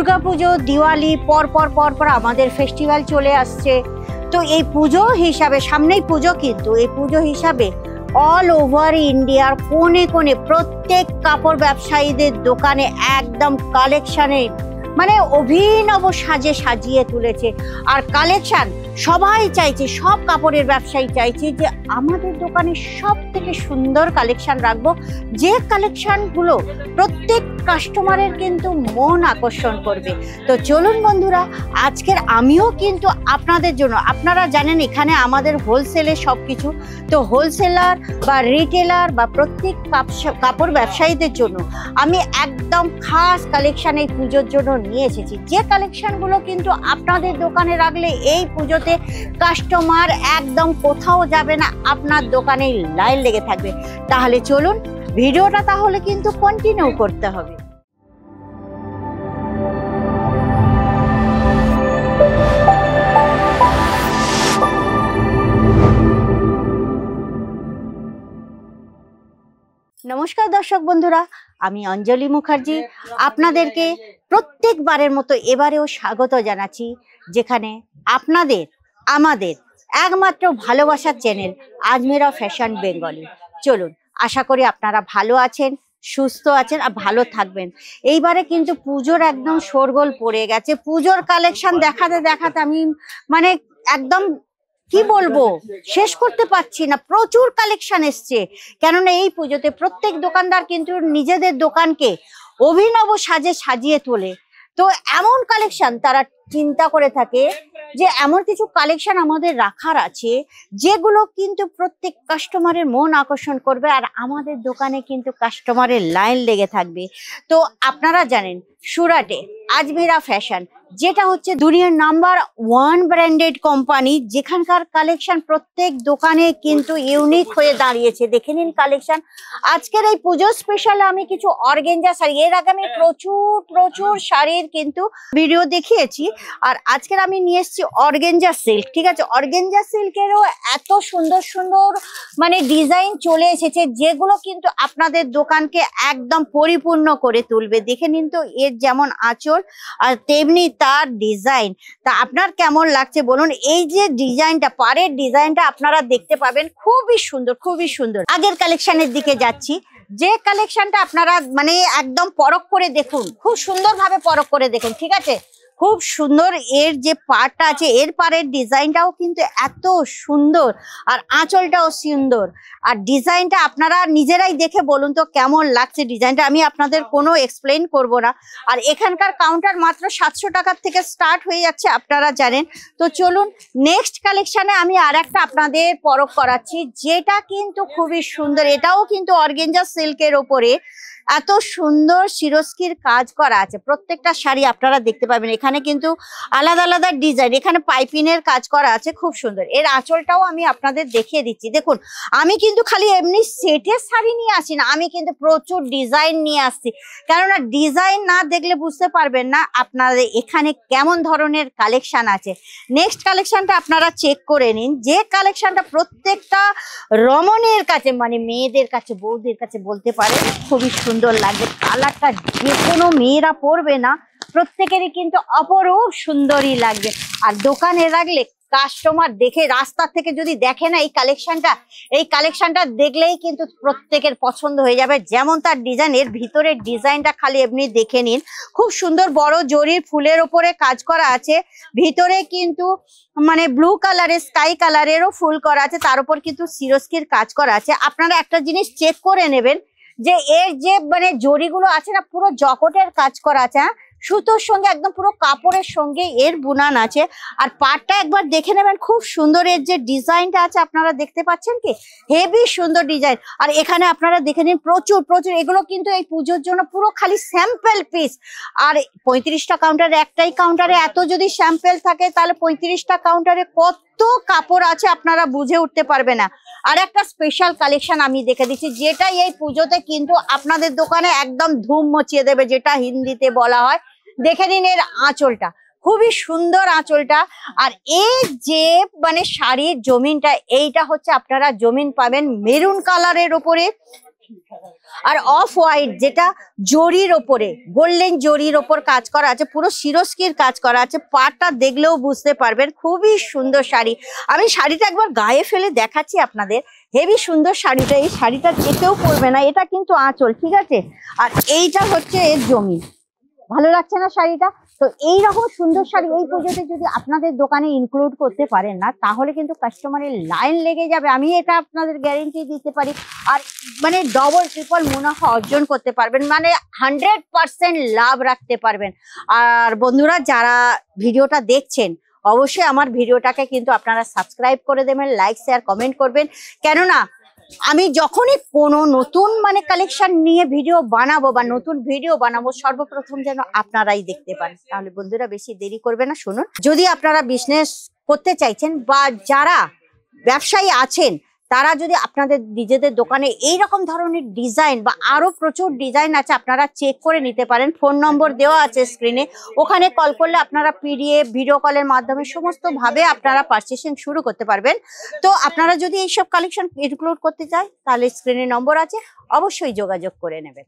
দুর্গাপুজো, দিওয়ালি পর পর আমাদের ফেস্টিভ্যাল চলে আসছে। তো এই পুজো হিসাবে, সামনেই পুজো, কিন্তু এই পুজো হিসাবে অল ওভার ইন্ডিয়ার কোণে কোণে প্রত্যেক কাপড় ব্যবসায়ীদের দোকানে একদম কালেকশনে মানে অভিনব সাজে সাজিয়ে তুলেছে। আর কালেকশন সবাই চাইছে, সব কাপড়ের ব্যবসায়ী চাইছে যে আমাদের দোকানে সব থেকে সুন্দর কালেকশন রাখবো, যে কালেকশনগুলো প্রত্যেক কাস্টমারের কিন্তু মন আকর্ষণ করবে। তো চলুন বন্ধুরা, আজকের আমিও কিন্তু আপনাদের জন্য, আপনারা জানেন এখানে আমাদের হোলসেলে সব কিছু, তো হোলসেলার বা রিটেলার বা প্রত্যেক কাপড় ব্যবসায়ীদের জন্য আমি একদম খাস কালেকশন এই পুজোর জন্য নিয়ে এসেছি, যে কালেকশনগুলো কিন্তু আপনাদের দোকানে রাখলে এই পুজোতে কাস্টমার একদম কোথাও যাবে না, আপনার দোকানে লাইন লেগে থাকবে। তাহলে চলুন ভিডিওটা তাহলে কিন্তু কন্টিনিউ করতে হবে। নমস্কার দর্শক বন্ধুরা, আমি অঞ্জলি মুখার্জি আপনাদেরকে প্রত্যেকবারের মতো এবারেও স্বাগত জানাচ্ছি, যেখানে আপনাদের আমাদের একমাত্র ভালোবাসার চ্যানেল আজমেরা ফ্যাশন বেঙ্গলি। চলুন, আশা করি আপনারা ভালো আছেন, সুস্থ আছেন আর ভালো থাকবেন। এইবারে কিন্তু পুজোর একদম শোরগোল পড়ে গেছে। পুজোর কালেকশন দেখাতে দেখাতে আমি মানে একদম কি বলবো, শেষ করতে পারছি না। প্রচুর কালেকশন এসছে, কেননা এই পুজোতে প্রত্যেক দোকানদার কিন্তু নিজেদের দোকানকে অভিনব সাজে সাজিয়ে তোলে। তো এমন কালেকশন তারা চিন্তা করে থাকে যে এমন কিছু কালেকশন আমাদের রাখার আছে যেগুলো কিন্তু প্রত্যেক কাস্টমারের মন আকর্ষণ করবে, আর আমাদের দোকানে কিন্তু কাস্টমারের লাইন লেগে থাকবে। তো আপনারা জানেন সুরাটে আজমেরা ফ্যাশন, যেটা হচ্ছে দুনিয়ার নাম্বার 1 ব্র্যান্ডেড কোম্পানি, যেখানকার কালেকশন প্রত্যেক দোকানে কিন্তু ইউনিক হয়ে দাঁড়িয়েছে। দেখে নিন কালেকশন। আজকের এই পুজো স্পেশালে আমি কিছু অর্গেঞ্জা শাড়ি, এর আগে আমি প্রচুর শাড়ির কিন্তু ভিডিও দেখিয়েছি, আর আজকের আমি নিয়ে এসেছি অর্গেঞ্জা সিল্ক। ঠিক আছে, অর্গেঞ্জা সিল্কেরও এত সুন্দর সুন্দর মানে ডিজাইন চলে এসেছে, যেগুলো কিন্তু আপনাদের দোকানকে একদম পরিপূর্ণ করে তুলবে। দেখে নিন তো, এর যেমন আঁচল আর তেমনি তার ডিজাইন। তা আপনার কেমন লাগছে বলুন? এই যে ডিজাইনটা, পাড়ের ডিজাইনটা আপনারা দেখতে পাবেন, খুবই সুন্দর, খুবই সুন্দর। আগের কালেকশনের দিকে যাচ্ছি, যে কালেকশনটা আপনারা মানে একদম পরখ করে দেখুন, খুব সুন্দরভাবে পরখ করে দেখুন। ঠিক আছে, খুব সুন্দর। এর যে পাড়টা আছে, এর পাড়ের ডিজাইনটাও কিন্তু এত সুন্দর, আর আঁচলটাও সুন্দর, আর ডিজাইনটা আপনারা নিজেরাই দেখে বলুন তো কেমন লাগছে ডিজাইনটা। আমি আপনাদের কোনো এক্সপ্লেন করব না। আর এখানকার কাউন্টার মাত্র 700 টাকার থেকে স্টার্ট হয়ে যাচ্ছে, আপনারা জানেন। তো চলুন নেক্সট কালেকশনে আমি আর একটা আপনাদের পরখ করাচ্ছি, যেটা কিন্তু খুবই সুন্দর। এটাও কিন্তু অর্গেঞ্জা সিল্কের ওপরে এত সুন্দর সিরস্কির কাজ করা আছে। প্রত্যেকটা শাড়ি আপনারা দেখতে পাবেন, এখানে কিন্তু আলাদা আলাদা ডিজাইন, এখানে পাইপিনের কাজ করা আছে, খুব সুন্দর। এর আঁচলটাও আমি আপনাদের দেখিয়ে দিচ্ছি। দেখুন, আমি কিন্তু খালি এমনি সেটের শাড়ি নিয়ে আসি না, আমি কিন্তু প্রচুর ডিজাইন নিয়ে আসছি, কেননা ডিজাইন না দেখলে বুঝতে পারবেন না আপনাদের এখানে কেমন ধরনের কালেকশন আছে। নেক্সট কালেকশনটা আপনারা চেক করে নিন, যে কালেকশনটা প্রত্যেকটা রমণীর কাছে, মানে মেয়েদের কাছে, বউদের কাছে বলতে পারেন, খুবই সুন্দর লাগবে। কালারটা যে কোনো মেয়েরা পরবে না, প্রত্যেকেরই কিন্তু অপরূপ সুন্দরই লাগবে। আর দোকানে রাখলে কাস্টমার দেখে, রাস্তা থেকে যদি দেখে না এই কালেকশনটা দেখলেই কিন্তু প্রত্যেকের পছন্দ হয়ে যাবে। যেমন তার ডিজাইন, এর ভিতরের ডিজাইনটা খালি এমনি দেখে নিন, খুব সুন্দর। বড় জরির ফুলের ওপরে কাজ করা আছে, ভিতরে কিন্তু মানে ব্লু কালারের, স্কাই কালারেরও ফুল করা আছে, তার উপর কিন্তু সিরস্কির কাজ করা আছে। আপনারা একটা জিনিস চেক করে নেবেন যে এর যে মানে জরিগুলো আছে না, পুরো জকটের কাজ করা আছে, সুতোর সঙ্গে একদম পুরো কাপড়ের সঙ্গে এর বুনান আছে। আর পাড়টা একবার দেখে নেবেন, খুব সুন্দর। এর যে ডিজাইনটা আছে আপনারা দেখতে পাচ্ছেন কি, হেভি সুন্দর ডিজাইন। আর এখানে আপনারা দেখে নিন প্রচুর, এগুলো কিন্তু এই পুজোর জন্য পুরো খালি স্যাম্পল পিস। আর 35টা কাউন্টারে, একটাই কাউন্টারে এত যদি স্যাম্পল থাকে, তাহলে 35টা কাউন্টারে কত কাপড় আছে আপনারা বুঝে উঠতে পারবে না। আর একটা স্পেশাল কালেকশন আমি দেখে দিচ্ছি, যেটা এই পুজোতে কিন্তু আপনাদের দোকানে একদম ধুম মচিয়ে দেবে, যেটা হিন্দিতে বলা হয়। দেখে নিন এর আঁচলটা, খুবই সুন্দর আঁচলটা। আর এই যে মানে শাড়ির জমিনটা, এইটা হচ্ছে আপনারা জমিন পাবেন মেরুন কালারের উপরে, আর অফ হোয়াইট যেটা জরির ওপরে গোল্ডেন জরির ওপর কাজ করা আছে, পুরো সিরস্কির কাজ করা আছে, পাটা দেখলেও বুঝতে পারবেন খুবই সুন্দর শাড়ি। আমি শাড়িটা একবার গায়ে ফেলে দেখাচ্ছি আপনাদের, হেভি সুন্দর শাড়িটা। এই শাড়িটা যে কেউ পরবে না, এটা কিন্তু আঁচল, ঠিক আছে? আর এইটা হচ্ছে এর জমি। ভালো লাগছে না শাড়িটা? তো এইরকম সুন্দর শাড়ি এই পুজোতে যদি আপনাদের দোকানে ইনক্লুড করতে পারেন না, তাহলে কিন্তু কাস্টমারের লাইন লেগে যাবে, আমি এটা আপনাদের গ্যারেন্টি দিতে পারি। আর মানে ডবল ট্রিপল মুনাফা অর্জন করতে পারবেন, মানে 100% লাভ রাখতে পারবেন। আর বন্ধুরা যারা ভিডিওটা দেখছেন, অবশ্যই আমার ভিডিওটাকে কিন্তু আপনারা সাবস্ক্রাইব করে দেবেন, লাইক শেয়ার কমেন্ট করবেন। কেননা আমি যখনই কোনো নতুন মানে কালেকশন নিয়ে ভিডিও বানাবো বা নতুন ভিডিও বানাবো, সর্বপ্রথম যেন আপনারাই দেখতে পান। তাহলে বন্ধুরা বেশি দেরি করবে না, শুনুন। যদি আপনারা বিজনেস করতে চাইছেন বা যারা ব্যবসায়ী আছেন, তারা যদি আপনাদের নিজেদের দোকানে এইরকম ধরনের ডিজাইন বা আরো প্রচুর ডিজাইন আছে, আপনারা চেক করে নিতে পারেন। ফোন নম্বর দেওয়া আছে স্ক্রিনে, ওখানে কল করলে আপনারা পিডিএফ ভিডিও কলের মাধ্যমে সমস্ত ভাবে আপনারা পারচেসিং শুরু করতে পারবেন। তো আপনারা যদি এইসব কালেকশন ইনক্লুড করতে চান, তাহলে স্ক্রিনে নম্বর আছে, অবশ্যই যোগাযোগ করে নেবেন।